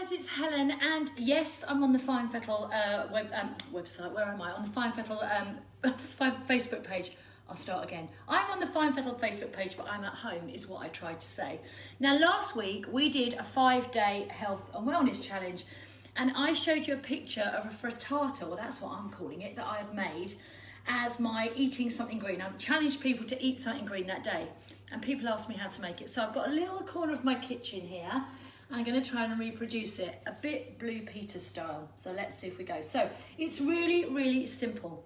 guys, it's Helen, and yes, I'm on the Fine Fettle website. Where am I? On the Fine Fettle Facebook page. I'll start again. I'm on the Fine Fettle Facebook page, but I'm at home, is what I tried to say. Now, last week we did a 5-day health and wellness challenge, and I showed you a picture of a frittata, well, that's what I'm calling it, that I had made as my eating something green. I challenged people to eat something green that day, and people asked me how to make it. So I've got a little corner of my kitchen here. I'm going to try and reproduce it a bit Blue Peter style. So let's see if we go. So it's really, really simple.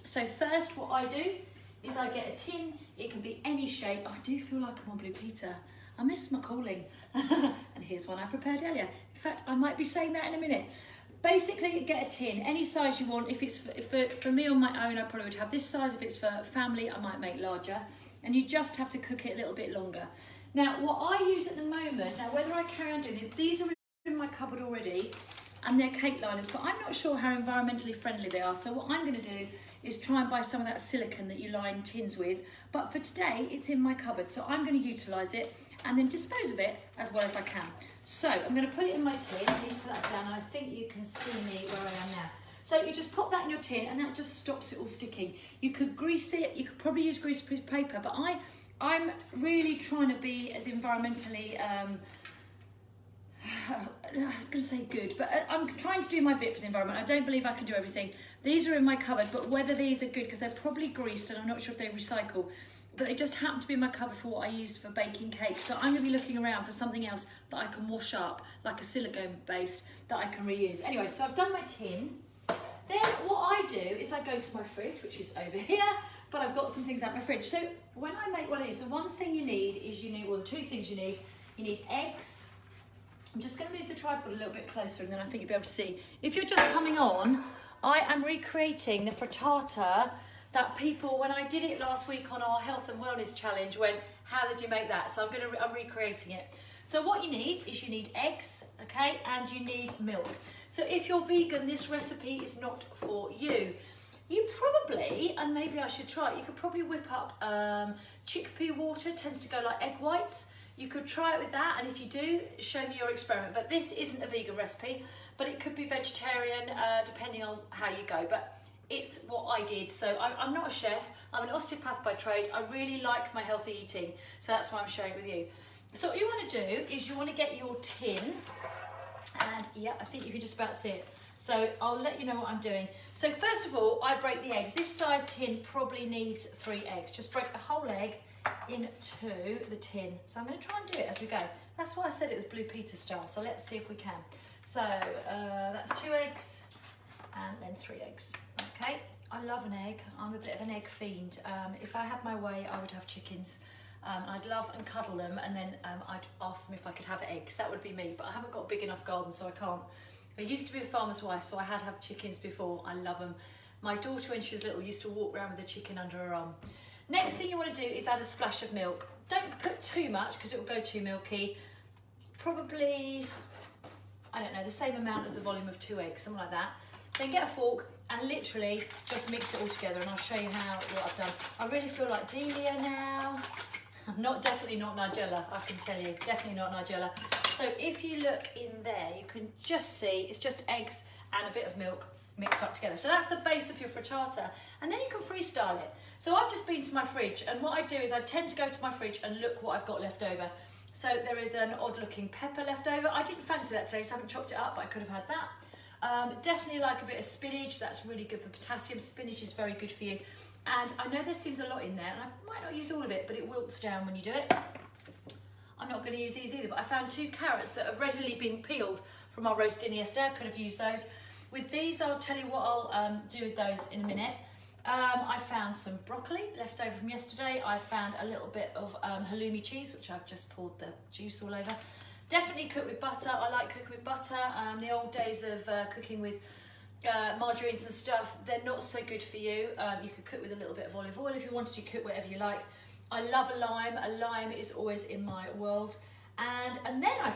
So first what I do is I get a tin. It can be any shape. Oh, I do feel like I'm on Blue Peter. I miss my calling. And here's one I prepared earlier. In fact, I might be saying that in a minute. Basically, get a tin, any size you want. If it's for me on my own, I probably would have this size. If it's for family, I might make larger. And you just have to cook it a little bit longer. Now, what I use at the moment, now whether I carry on doing this, these are in my cupboard already, and they're cake liners, but I'm not sure how environmentally friendly they are. So what I'm going to do is try and buy some of that silicone that you line tins with. But for today, it's in my cupboard, so I'm going to utilise it and then dispose of it as well as I can. So I'm going to put it in my tin. I need to put that down, and I think you can see me where I am now. So you just pop that in your tin, and that just stops it all sticking. You could grease it. You could probably use grease paper, but I'm really trying to be as environmentally, I was going to say good, but I'm trying to do my bit for the environment. I don't believe I can do everything. These are in my cupboard, but whether these are good, because they're probably greased and I'm not sure if they recycle, but they just happen to be in my cupboard for what I use for baking cakes. So I'm going to be looking around for something else that I can wash up, like a silicone base that I can reuse. Anyway, so I've done my tin. Then what I do is I go to my fridge, which is over here, but I've got some things out my fridge. So when I make one of these, the one thing you need is well, the two things you need eggs. I'm just going to move the tripod a little bit closer, and then I think you'll be able to see. If you're just coming on, I am recreating the frittata that people, when I did it last week on our health and wellness challenge, went, how did you make that? So I'm recreating it. So what you need is you need eggs, okay, and you need milk. So if you're vegan, this recipe is not for you. You probably, and maybe I should try it, you could probably whip up chickpea water, tends to go like egg whites. You could try it with that, and if you do, show me your experiment. But this isn't a vegan recipe, but it could be vegetarian, depending on how you go. But it's what I did. So I'm not a chef, I'm an osteopath by trade. I really like my healthy eating, so that's why I'm sharing it with you. So what you want to do is you want to get your tin, and yeah, I think you can just about see it. So I'll let you know what I'm doing. So first of all, I break the eggs. This size tin probably needs 3 eggs. Just break a whole egg into the tin. So I'm going to try and do it as we go. That's why I said it was Blue Peter style. So let's see if we can. So that's 2 eggs and then 3 eggs. Okay, I love an egg. I'm a bit of an egg fiend. If I had my way, I would have chickens. I'd love and cuddle them, and then I'd ask them if I could have eggs. That would be me, but I haven't got a big enough garden, so I can't. I used to be a farmer's wife, so I had to have chickens before. I love them. My daughter, when she was little, used to walk around with a chicken under her arm. Next thing you want to do is add a splash of milk. Don't put too much because it will go too milky. Probably, I don't know, the same amount as the volume of 2 eggs, something like that. Then get a fork and literally just mix it all together, and I'll show you what I've done. I really feel like Delia now. Definitely not Nigella, I can tell you. Definitely not Nigella. So if you look in there, you can just see it's just eggs and a bit of milk mixed up together. So that's the base of your frittata, and then you can freestyle it. So I've just been to my fridge, and what I do is I tend to go to my fridge and look what I've got left over. So there is an odd looking pepper left over. I didn't fancy that today, so I haven't chopped it up, but I could have had that. Definitely like a bit of spinach. That's really good for potassium. Spinach is very good for you. And I know there seems a lot in there, and I might not use all of it, but it wilts down when you do it. I'm not going to use these either, but I found 2 carrots that have readily been peeled from our roast dinner yesterday. I could have used those. With these, I'll tell you what I'll do with those in a minute. I found some broccoli left over from yesterday. I found a little bit of halloumi cheese, which I've just poured the juice all over. Definitely cook with butter. I like cooking with butter. The old days of cooking with margarines and stuff, they're not so good for you. You could cook with a little bit of olive oil if you wanted. You cook whatever you like. I love a lime. A lime is always in my world. And then I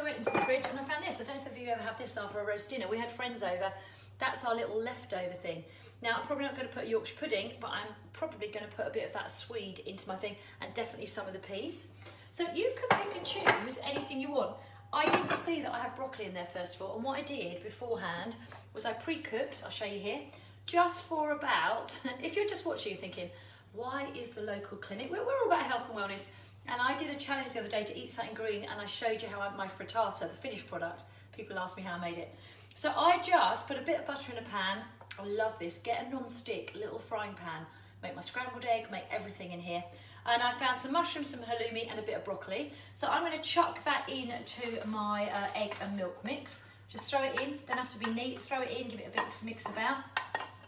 went into the fridge and I found this. I don't know if you ever have this after a roast dinner. We had friends over. That's our little leftover thing. Now, I'm probably not going to put Yorkshire pudding, but I'm probably going to put a bit of that swede into my thing, and definitely some of the peas. So you can pick and choose anything you want. I didn't see that I had broccoli in there first of all, and what I did beforehand was I pre-cooked, I'll show you here, just for about, if you're just watching and thinking, why is the local clinic, we're all about health and wellness, and I did a challenge the other day to eat something green, and I showed you how my frittata, the finished product, people asked me how I made it. So I just put a bit of butter in a pan. I love this. Get a non-stick little frying pan. Make my scrambled egg, make everything in here. And I found some mushrooms, some halloumi and a bit of broccoli. So I'm going to chuck that in to my egg and milk mix. Just throw it in, don't have to be neat. Throw it in, give it a bit of mix about.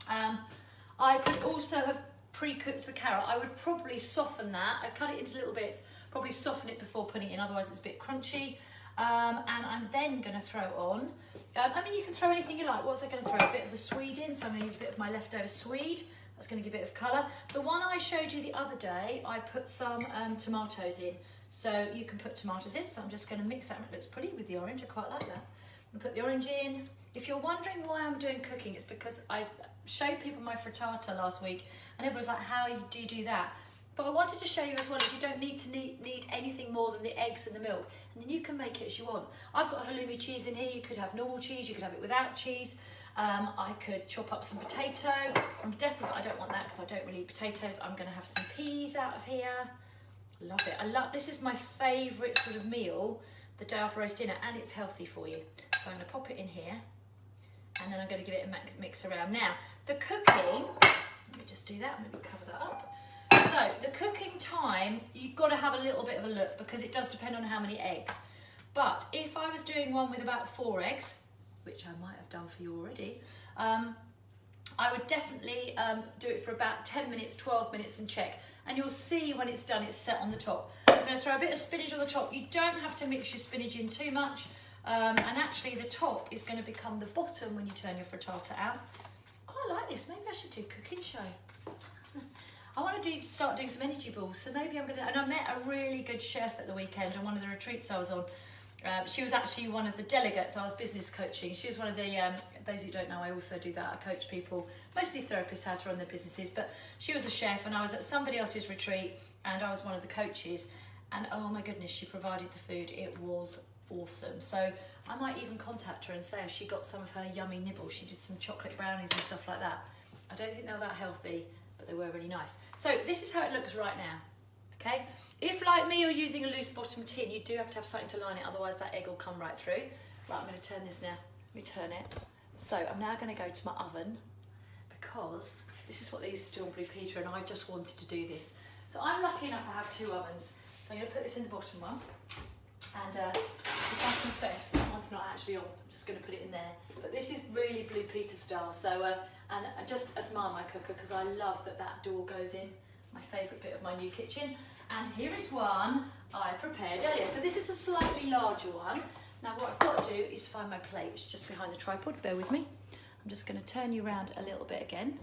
I could also have pre-cooked the carrot. I would probably soften that. I'd cut it into little bits, probably soften it before putting it in, otherwise it's a bit crunchy. And I'm then going to throw on, I mean, you can throw anything you like. What's I going to throw? A bit of the swede in, so I'm going to use a bit of my leftover swede. That's going to give a bit of colour. The one I showed you the other day, I put some tomatoes in. So you can put tomatoes in, so I'm just going to mix that. It looks pretty with the orange, I quite like that. And put the orange in. If you're wondering why I'm doing cooking, it's because I showed people my frittata last week, and everyone's like, how do you do that? But I wanted to show you as well, if you don't need anything more than the eggs and the milk, and then you can make it as you want. I've got halloumi cheese in here. You could have normal cheese, you could have it without cheese. I could chop up some potato. I don't want that because I don't really eat potatoes. I'm going to have some peas out of here. Love it. This is my favourite sort of meal the day after roast dinner, and it's healthy for you. So I'm going to pop it in here, and then I'm going to give it a mix around. Now, the cooking, let me just do that. I'm going to cover that up. So the cooking time, you've got to have a little bit of a look because it does depend on how many eggs. But if I was doing one with about 4 eggs, which I might have done for you already, I would definitely do it for about 10 minutes, 12 minutes and check. And you'll see when it's done, it's set on the top. I'm going to throw a bit of spinach on the top. You don't have to mix your spinach in too much. And actually the top is going to become the bottom when you turn your frittata out. I quite like this. Maybe I should do a cooking show. I want to start doing some energy balls, so maybe I'm going to, and I met a really good chef at the weekend on one of the retreats I was on. She was actually one of the delegates. I was business coaching. She was one of the, those who don't know, I also do that. I coach people, mostly therapists, how to run their businesses, but she was a chef and I was at somebody else's retreat and I was one of the coaches, and oh my goodness, she provided the food. It was awesome. So I might even contact her and say if she got some of her yummy nibbles. She did some chocolate brownies and stuff like that. I don't think they were that healthy, but they were really nice. So this is how it looks right now, okay? If, like me, you're using a loose bottom tin, you do have to have something to line it, otherwise that egg will come right through. Right, I'm going to turn this now. Let me turn it. So I'm now going to go to my oven because this is what they used to do on Blue Peter, and I just wanted to do this. So I'm lucky enough I have 2 ovens. So I'm going to put this in the bottom one. And if I confess, that one's not actually on. I'm just going to put it in there. But this is really Blue Peter style. So, and I just admire my cooker because I love that that door goes in. My favourite bit of my new kitchen. And here is one I prepared earlier. So this is a slightly larger one. Now what I've got to do is find my plate, which is just behind the tripod. Bear with me. I'm just going to turn you around a little bit again.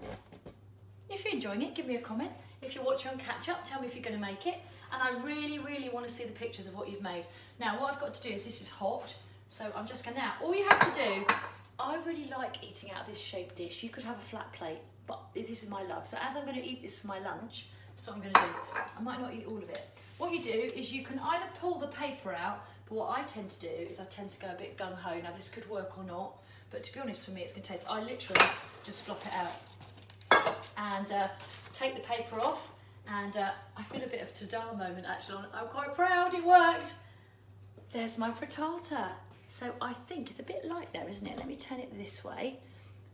If you're enjoying it, give me a comment. If you're watching on catch up, tell me if you're going to make it. And I really, really want to see the pictures of what you've made. Now what I've got to do is, this is hot. So I'm just going to, now all you have to do, I really like eating out of this shaped dish. You could have a flat plate, but this is my love. So as I'm going to eat this for my lunch, that's what I'm going to do. I might not eat all of it. What you do is you can either pull the paper out, but what I tend to do is I tend to go a bit gung-ho. Now this could work or not, but to be honest, for me it's going to taste, I literally just flop it out and take the paper off, and I feel a bit of ta-da moment actually. I'm quite proud, it worked. There's my frittata. So I think it's a bit light there, isn't it? Let me turn it this way.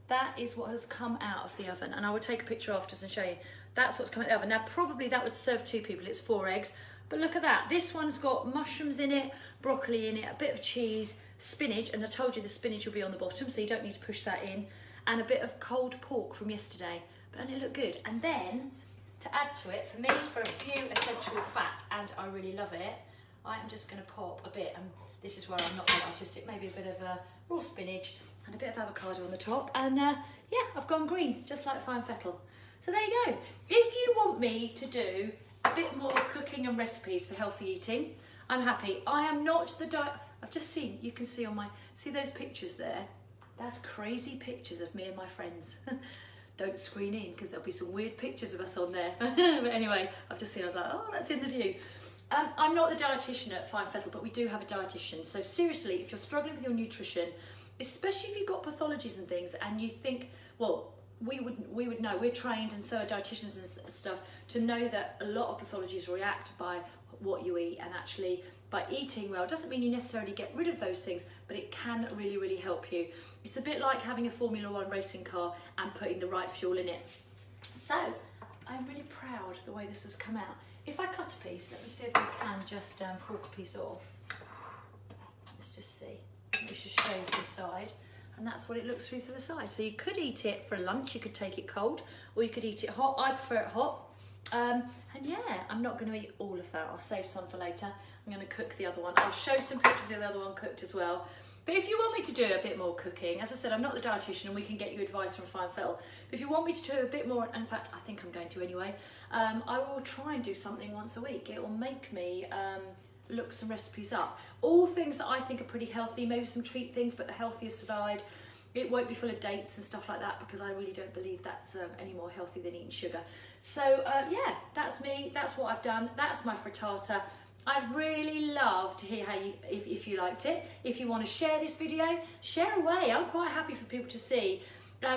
That is what has come out of the oven, and I will take a picture afterwards and show you. That's what's come out of the oven. Now probably that would serve 2 people, it's 4 eggs, but look at that. This one's got mushrooms in it, broccoli in it, a bit of cheese, spinach, and I told you the spinach will be on the bottom, so you don't need to push that in, and a bit of cold pork from yesterday. But doesn't it look good? And then, to add to it, for me, for a few essential fats, and I really love it, I am just going to pop a bit, and this is where I'm not very artistic, maybe a bit of raw spinach, and a bit of avocado on the top, and yeah, I've gone green, just like Fine Fettle. So there you go. If you want me to do a bit more cooking and recipes for healthy eating, I'm happy. I am not the diet. I've just seen, you can see on my, see those pictures there? That's crazy pictures of me and my friends. Don't screen in because there'll be some weird pictures of us on there. But anyway, I've just seen, I was like, oh, that's in the view. I'm not the dietitian at Fine Fettle, but we do have a dietitian. So seriously, if you're struggling with your nutrition, especially if you've got pathologies and things, and you think, well, we would know, we're trained, and so are dietitians and stuff, to know that a lot of pathologies react by what you eat, and actually by eating well doesn't mean you necessarily get rid of those things, but it can really, really help you. It's a bit like having a Formula One racing car and putting the right fuel in it. So I'm really proud of the way this has come out. If I cut a piece, let me see if we can just fork a piece off. Let's just see. Let's just show you the side. And that's what it looks through to the side. So you could eat it for lunch, you could take it cold, or you could eat it hot. I prefer it hot. And yeah, I'm not going to eat all of that. I'll save some for later. I'm going to cook the other one. I'll show some pictures of the other one cooked as well. But if you want me to do a bit more cooking, as I said, I'm not the dietitian, and we can get you advice from Fine Fettle. But if you want me to do a bit more, in fact, I think I'm going to anyway, I will try and do something once a week. It will make me look some recipes up. All things that I think are pretty healthy, maybe some treat things, but the healthier side. It won't be full of dates and stuff like that, because I really don't believe that's any more healthy than eating sugar. So yeah, that's me, that's what I've done, that's my frittata. I'd really love to hear how if you liked it. If you want to share this video, share away. I'm quite happy for people to see. You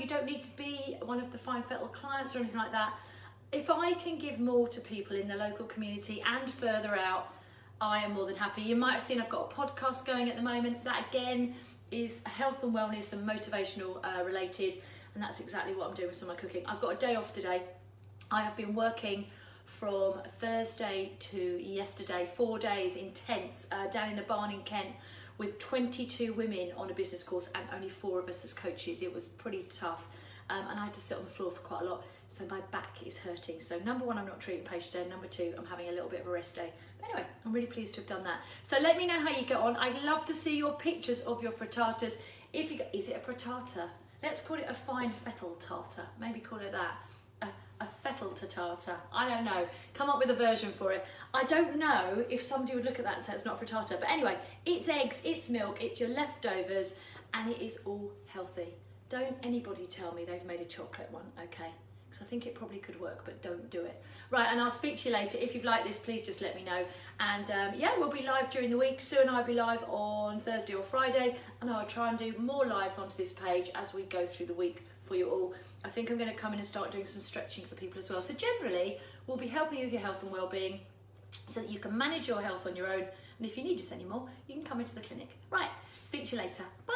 don't need to be one of the Fine Fettle clients or anything like that. If I can give more to people in the local community and further out, I am more than happy. You might have seen I've got a podcast going at the moment. That again is health and wellness and motivational related, and that's exactly what I'm doing with some of my cooking. I've got a day off today. I have been working from Thursday to yesterday, 4 days intense, down in a barn in Kent with 22 women on a business course and only 4 of us as coaches. It was pretty tough, and I had to sit on the floor for quite a lot, so my back is hurting. So number 1, I'm not treating patients today. Number 2, I'm having a little bit of a rest day. But anyway, I'm really pleased to have done that. So let me know how you get on. I'd love to see your pictures of your frittatas. Is it a frittata? Let's call it a Fine Fettle tartar. Maybe call it that. A fettle tartar. I don't know. Come up with a version for it. I don't know if somebody would look at that and say it's not frittata. But anyway, it's eggs, it's milk, it's your leftovers, and it is all healthy. Don't anybody tell me they've made a chocolate one, okay? Because I think it probably could work, but don't do it. Right, and I'll speak to you later. If you've liked this, please just let me know. And yeah, we'll be live during the week. Sue and I will be live on Thursday or Friday, and I'll try and do more lives onto this page as we go through the week for you all. I think I'm going to come in and start doing some stretching for people as well. So generally, we'll be helping you with your health and well-being so that you can manage your health on your own. And if you need us anymore, you can come into the clinic. Right, speak to you later. Bye.